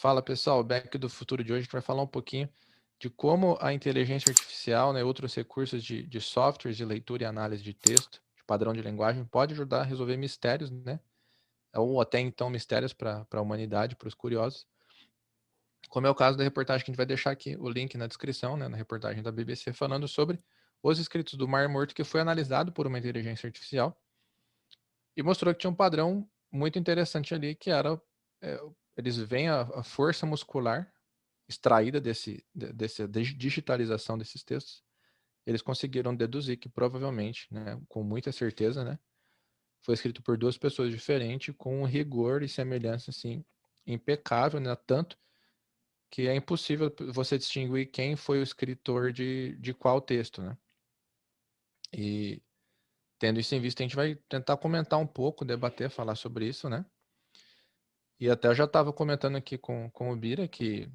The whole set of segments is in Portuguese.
Fala pessoal, o Back do Futuro de hoje a gente vai falar um pouquinho de como a inteligência artificial, né, outros recursos de softwares de leitura e análise de texto, de padrão de linguagem, pode ajudar a resolver mistérios, né, ou até então mistérios para a humanidade, para os curiosos, como é o caso da reportagem que a gente vai deixar aqui, o link na descrição, né, na reportagem da BBC, falando sobre os escritos do Mar Morto, que foi analisado por uma inteligência artificial e mostrou que tinha um padrão muito interessante ali, que era, é, eles veem a força muscular extraída dessa digitalização desses textos, eles conseguiram deduzir que provavelmente, né, com muita certeza, né, foi escrito por duas pessoas diferentes, com um rigor e semelhança assim impecável, né, tanto que é impossível você distinguir quem foi o escritor de qual texto, né? E tendo isso em vista, a gente vai tentar comentar um pouco, debater, falar sobre isso, né? E até eu já estava comentando aqui com o Bira que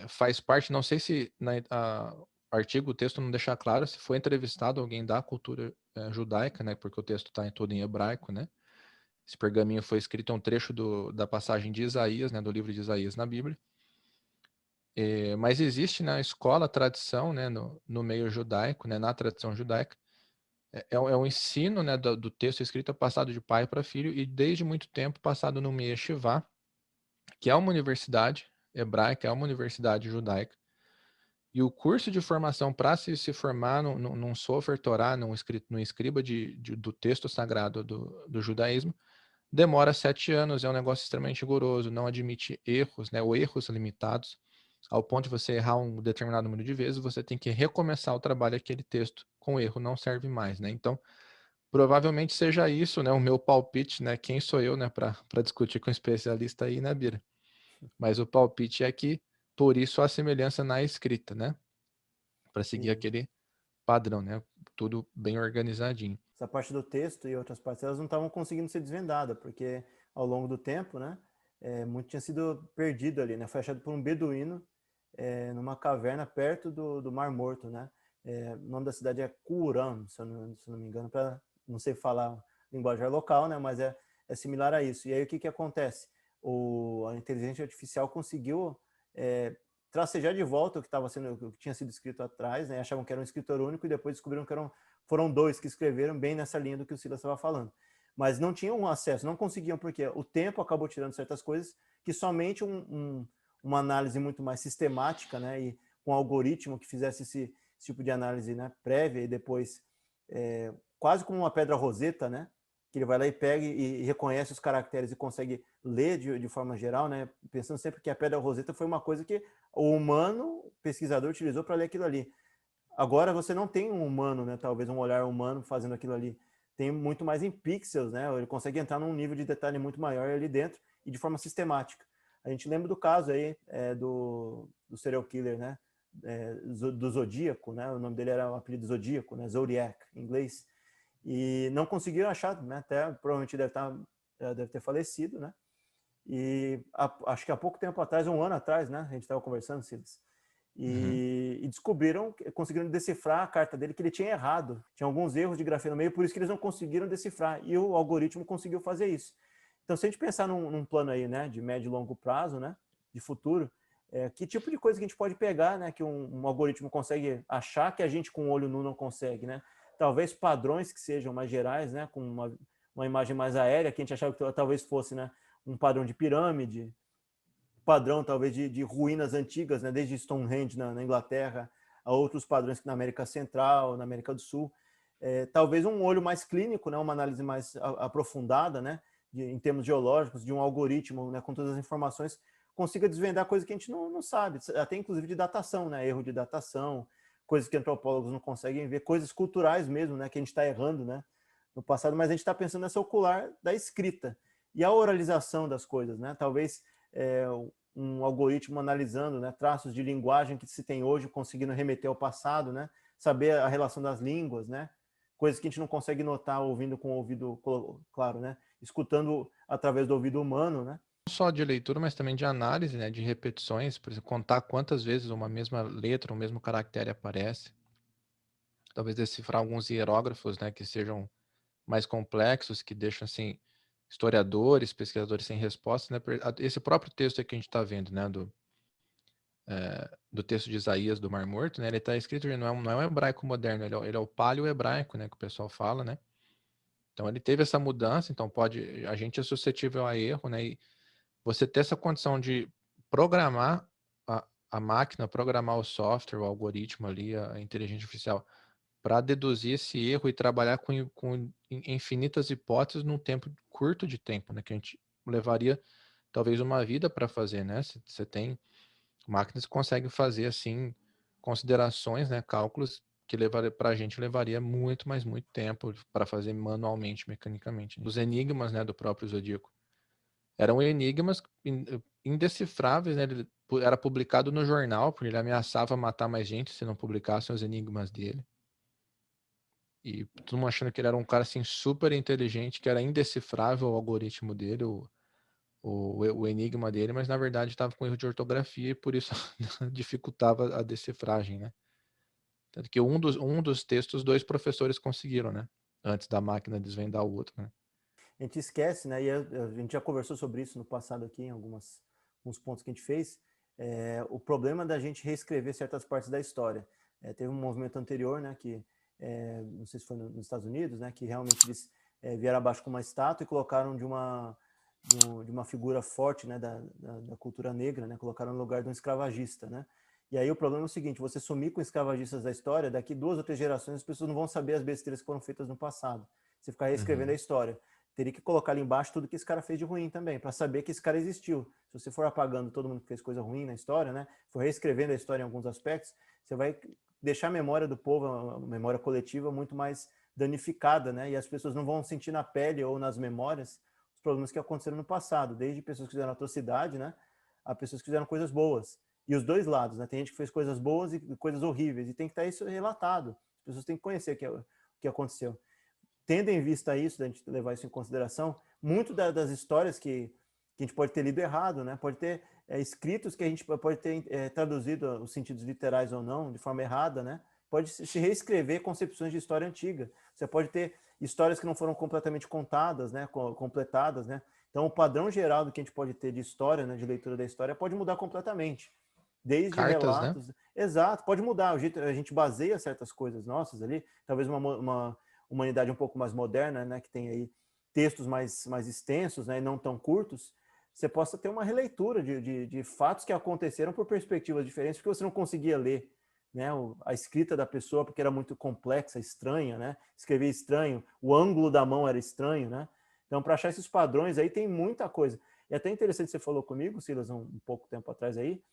faz parte, não sei se o artigo, o texto não deixa claro se foi entrevistado alguém da cultura judaica, né? Porque o texto está todo em hebraico, né? Esse pergaminho foi escrito um trecho da passagem de Isaías, né? Do livro de Isaías na Bíblia. Mas existe na escola a tradição, né? No meio judaico, né? Na tradição judaica, um ensino, né? Do texto escrito passado de pai para filho e desde muito tempo passado no Yeshivá, que é uma universidade hebraica, é uma universidade judaica. E o curso de formação para se formar num software Torá, num escriba do texto sagrado do judaísmo, demora 7 anos, é um negócio extremamente rigoroso, não admite erros, né, ou erros limitados, ao ponto de você errar um determinado número de vezes, você tem que recomeçar o trabalho, aquele texto com erro não serve mais, né? Então, provavelmente seja isso, né, o meu palpite, né, quem sou eu, né, para discutir com um especialista aí, né, Bira? Mas o palpite é que, por isso, a semelhança na escrita, né? Para seguir Sim. aquele padrão, né? Tudo bem organizadinho. Essa parte do texto e outras partes, elas não estavam conseguindo ser desvendadas, porque ao longo do tempo, né, muito tinha sido perdido ali, né? Foi achado por um beduíno numa caverna perto do Mar Morto, né? O nome da cidade é Qumran, se eu não me engano, para não sei falar linguagem local, né? Mas é similar a isso. E aí o que acontece? A inteligência artificial conseguiu tracejar de volta o que tinha sido escrito atrás, né? Achavam que era um escritor único e depois descobriram que foram dois que escreveram bem nessa linha do que o Silas estava falando. Mas não tinham acesso, não conseguiam, porque o tempo acabou tirando certas coisas que somente uma análise muito mais sistemática, né, e com um algoritmo que fizesse esse tipo de análise, né, prévia e depois quase como uma pedra roseta, né, que ele vai lá e pega e reconhece os caracteres e consegue ler de forma geral, né, pensando sempre que a pedra roseta foi uma coisa que o humano, o pesquisador, utilizou para ler aquilo ali. Agora você não tem um humano, né, talvez um olhar humano fazendo aquilo ali. Tem muito mais em pixels, né? Ele consegue entrar num nível de detalhe muito maior ali dentro e de forma sistemática. A gente lembra do caso aí do serial killer, né? Do Zodíaco, né? O nome dele era o apelido Zodíaco, né? Zodiac, em inglês. E não conseguiram achar, né? Até provavelmente deve ter falecido, né? E acho que há pouco tempo atrás, um ano atrás, né? A gente estava conversando, Silas. Uhum. E descobriram, conseguiram decifrar a carta dele, que ele tinha errado. Tinha alguns erros de grafia no meio, por isso que eles não conseguiram decifrar. E o algoritmo conseguiu fazer isso. Então, se a gente pensar num plano aí, né, de médio e longo prazo, né, de futuro, que tipo de coisa que a gente pode pegar, né, que um algoritmo consegue achar que a gente com o olho nu não consegue, né? Talvez padrões que sejam mais gerais, né, com uma imagem mais aérea, que a gente achava que talvez fosse, né, um padrão de pirâmide, padrão talvez de ruínas antigas, né, desde Stonehenge na Inglaterra, a outros padrões que na América Central, na América do Sul. Talvez um olho mais clínico, né, uma análise mais aprofundada, né, em termos geológicos, de um algoritmo, né, com todas as informações, consiga desvendar coisas que a gente não sabe, até inclusive de datação, né, erro de datação, coisas que antropólogos não conseguem ver, coisas culturais mesmo, né, que a gente está errando, né, no passado, mas a gente está pensando nessa ocular da escrita e a oralização das coisas, né, talvez um algoritmo analisando, né, traços de linguagem que se tem hoje, conseguindo remeter ao passado, né, saber a relação das línguas, né, coisas que a gente não consegue notar ouvindo com o ouvido, claro, né, escutando através do ouvido humano, né. Não só de leitura, mas também de análise, né, de repetições, por exemplo, contar quantas vezes uma mesma letra, o mesmo caractere aparece. Talvez decifrar alguns hierógrafos, né, que sejam mais complexos, que deixam assim historiadores, pesquisadores sem resposta, né? Esse próprio texto aqui que a gente está vendo, né? Do texto de Isaías do Mar Morto, né? Ele está escrito, ele não é um hebraico moderno, ele é o paleo-hebraico, né? Que o pessoal fala, né? Então ele teve essa mudança, então a gente é suscetível a erro, né? E você ter essa condição de programar a máquina, programar o software, o algoritmo ali, a inteligência artificial, para deduzir esse erro e trabalhar com infinitas hipóteses num tempo curto de tempo, né? Que a gente levaria talvez uma vida para fazer, né? Você tem máquinas que conseguem fazer assim considerações, né? Cálculos que para a gente levaria muito, mas muito tempo para fazer manualmente, mecanicamente. Os enigmas, né, do próprio Zodíaco eram enigmas indecifráveis, né? Ele era publicado no jornal, porque ele ameaçava matar mais gente se não publicassem os enigmas dele. E todo mundo achando que ele era um cara assim super inteligente, que era indecifrável o algoritmo dele, o enigma dele, mas na verdade estava com erro de ortografia e por isso dificultava a decifragem, né? Tanto que um dos textos, dois professores conseguiram, né? Antes da máquina desvendar o outro, né? A gente esquece, né? E a gente já conversou sobre isso no passado aqui, em alguns pontos que a gente fez. O problema da gente reescrever certas partes da história. Teve um movimento anterior, né? Que não sei se foi nos Estados Unidos, né? Que realmente eles vieram abaixo com uma estátua e colocaram de uma figura forte, né? Da cultura negra, né? Colocaram no lugar de um escravagista, né? E aí o problema é o seguinte: você sumir com escravagistas da história, daqui 2 ou 3 gerações as pessoas não vão saber as besteiras que foram feitas no passado. Você ficar reescrevendo a história. Teria que colocar ali embaixo tudo que esse cara fez de ruim também, para saber que esse cara existiu. Se você for apagando todo mundo que fez coisa ruim na história, né, for reescrevendo a história em alguns aspectos, você vai deixar a memória do povo, a memória coletiva, muito mais danificada, né, e as pessoas não vão sentir na pele ou nas memórias os problemas que aconteceram no passado, desde pessoas que fizeram atrocidade, né, a pessoas que fizeram coisas boas. E os dois lados, né, tem gente que fez coisas boas e coisas horríveis, e tem que estar isso relatado. As pessoas têm que conhecer o que aconteceu. Tendo em vista isso, a gente levar isso em consideração, muito das histórias que a gente pode ter lido errado, né? Pode ter escritos que a gente pode ter traduzido os sentidos literais ou não, de forma errada, né? Pode se reescrever concepções de história antiga. Você pode ter histórias que não foram completamente contadas, né? Completadas, né? Então, o padrão geral do que a gente pode ter de história, né? De leitura da história, pode mudar completamente. Desde Cartas, né? relatos... Exato, pode mudar. O jeito, a gente baseia certas coisas nossas ali, talvez uma humanidade um pouco mais moderna, né, que tem aí textos mais extensos, né, e não tão curtos, você possa ter uma releitura de fatos que aconteceram por perspectivas diferentes, porque você não conseguia ler, né, a escrita da pessoa porque era muito complexa, estranha, né, escrever estranho, o ângulo da mão era estranho, né, então para achar esses padrões aí tem muita coisa. E até interessante você falou comigo, Silas, um pouco tempo atrás aí,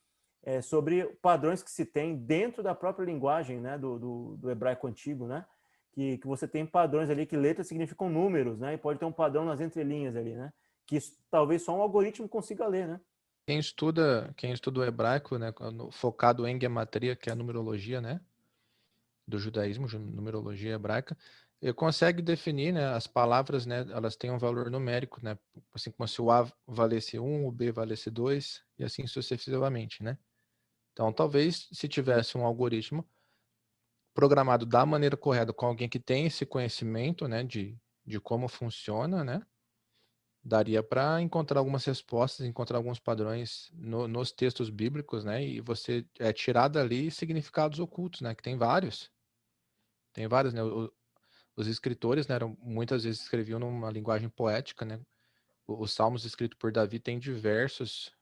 sobre padrões que se tem dentro da própria linguagem, né, do hebraico antigo, né, que você tem padrões ali, que letras significam números, né? E pode ter um padrão nas entrelinhas ali, né? Que isso, talvez só um algoritmo consiga ler, né? Quem estuda o hebraico, né, focado em gematria, que é a numerologia, né, do judaísmo, numerologia hebraica, consegue definir, né, as palavras, né, elas têm um valor numérico, né, assim como se o A valesse 1, o B valesse 2 e assim sucessivamente, né? Então, talvez se tivesse um algoritmo programado da maneira correta com alguém que tem esse conhecimento, né, de como funciona, né, daria para encontrar algumas respostas, encontrar alguns padrões nos textos bíblicos, né? E você tirar dali significados ocultos, né? Que tem vários. Tem vários, né? Os escritores, né, muitas vezes escreviam numa linguagem poética, né? Os salmos escritos por Davi têm diversos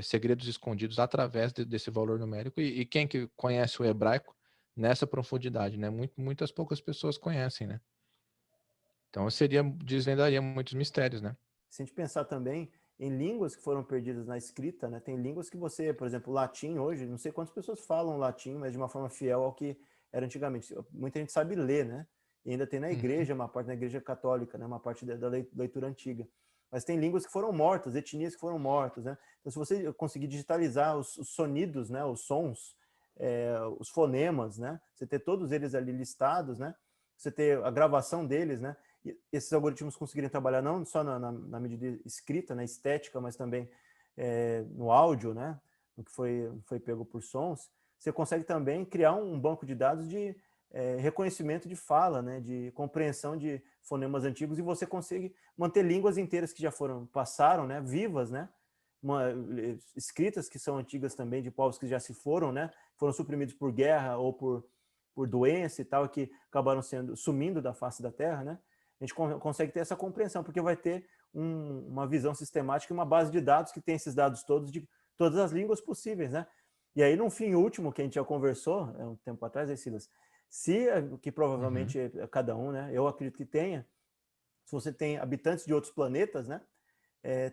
segredos escondidos através desse valor numérico. E quem que conhece o hebraico nessa profundidade, né? Muitas poucas pessoas conhecem, né? Então desvendaria muitos mistérios, né? Se a gente pensar também em línguas que foram perdidas na escrita, né? Tem línguas que você, por exemplo, latim hoje, não sei quantas pessoas falam latim, mas de uma forma fiel ao que era antigamente. Muita gente sabe ler, né? E ainda tem na igreja, uma parte da igreja católica, né? Uma parte da leitura antiga. Mas tem línguas que foram mortas, etnias que foram mortas, né? Então, se você conseguir digitalizar os sonidos, né? Os sons, os fonemas, né? Você ter todos eles ali listados, né? Você ter a gravação deles, né? E esses algoritmos conseguirem trabalhar não só na medida escrita, na estética, mas também no áudio, né? No que foi pego por sons, você consegue também criar um banco de dados reconhecimento de fala, né, de compreensão de fonemas antigos, e você consegue manter línguas inteiras que já passaram, né, vivas, né, escritas que são antigas também, de povos que já se foram, né, foram suprimidos por guerra ou por doença e tal, que acabaram sumindo da face da Terra, né, a gente consegue ter essa compreensão, porque vai ter uma visão sistemática, uma base de dados que tem esses dados todos de todas as línguas possíveis, né? E aí, no fim último, que a gente já conversou, um tempo atrás, aí, Silas, que provavelmente cada um, né? Eu acredito que tenha, se você tem habitantes de outros planetas, né?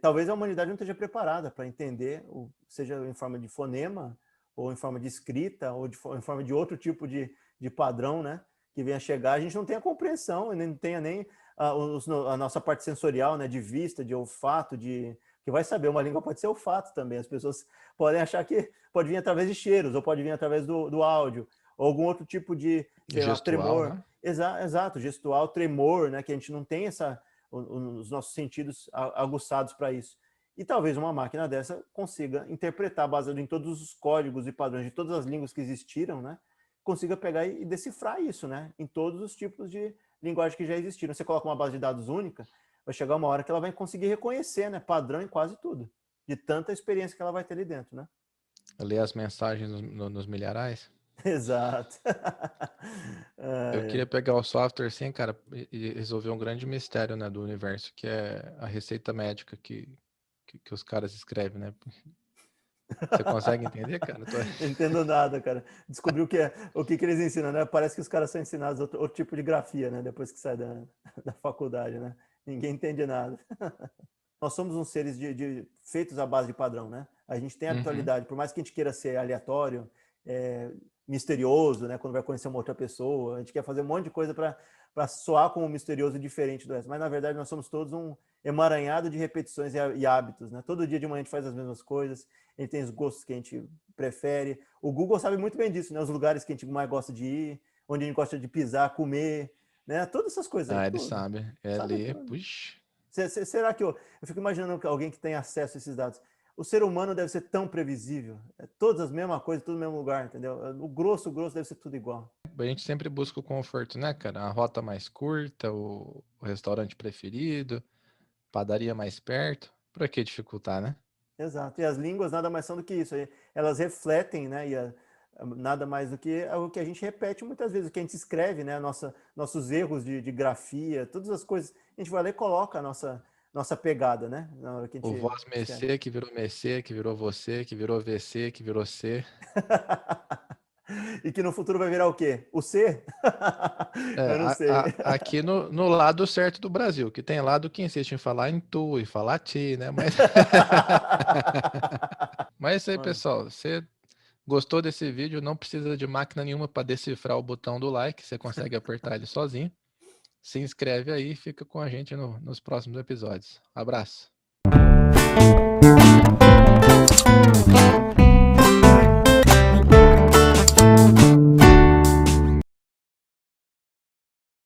Talvez a humanidade não esteja preparada para entender, seja em forma de fonema, ou em forma de escrita, ou em forma de outro tipo de padrão, né? Que venha chegar, a gente não tem a compreensão, não tenha nem a nossa parte sensorial, né? De vista, de olfato, que vai saber, uma língua pode ser olfato também, as pessoas podem achar que pode vir através de cheiros, ou pode vir através do áudio, ou algum outro tipo de, sei lá, tremor. Né? Exato, gestual, tremor, né? Que a gente não tem os nossos sentidos aguçados para isso. E talvez uma máquina dessa consiga interpretar, baseado em todos os códigos e padrões de todas as línguas que existiram, né? Consiga pegar e decifrar isso, né? Em todos os tipos de linguagem que já existiram. Você coloca uma base de dados única, vai chegar uma hora que ela vai conseguir reconhecer, né? Padrão em quase tudo, de tanta experiência que ela vai ter ali dentro, né? Ler as mensagens nos milharais. Exato. Eu queria pegar o software assim, cara, e resolver um grande mistério, né, do universo, que é a receita médica que os caras escrevem, né? Você consegue entender, cara? Não entendo nada, cara. Descobri o que eles ensinam, né? Parece que os caras são ensinados outro tipo de grafia, né? Depois que sai da faculdade, né? Ninguém entende nada. Nós somos uns seres feitos à base de padrão, né? A gente tem habitualidade, por mais que a gente queira ser aleatório, misterioso, né? Quando vai conhecer uma outra pessoa, a gente quer fazer um monte de coisa para soar como misterioso diferente do resto. Mas, na verdade, nós somos todos um emaranhado de repetições e hábitos, né? Todo dia de manhã a gente faz as mesmas coisas, a gente tem os gostos que a gente prefere. O Google sabe muito bem disso, né? Os lugares que a gente mais gosta de ir, onde a gente gosta de pisar, comer, né? Todas essas coisas aí. Ele sabe. Sabe puxa. Será que eu fico imaginando que alguém que tem acesso a esses dados? O ser humano deve ser tão previsível. Todas as mesmas coisas, tudo no mesmo lugar, entendeu? O grosso deve ser tudo igual. A gente sempre busca o conforto, né, cara? A rota mais curta, o restaurante preferido, padaria mais perto. Pra que dificultar, né? Exato. E as línguas nada mais são do que isso. Elas refletem, né? Nada mais do que o que a gente repete muitas vezes, o que a gente escreve, né? Nossos erros de grafia, todas as coisas. A gente vai lá e coloca a nossa pegada, né? Na hora que a gente o voz Messê, que virou Messê, que virou você, que virou VC, que virou C. E que no futuro vai virar o quê? O C? Eu não sei. Aqui no lado certo do Brasil, que tem lado que insiste em falar em tu e falar ti, né? Mas é isso aí, pessoal. Você gostou desse vídeo? Não precisa de máquina nenhuma para decifrar o botão do like. Você consegue apertar ele sozinho. Se inscreve aí e fica com a gente nos próximos episódios. Abraço.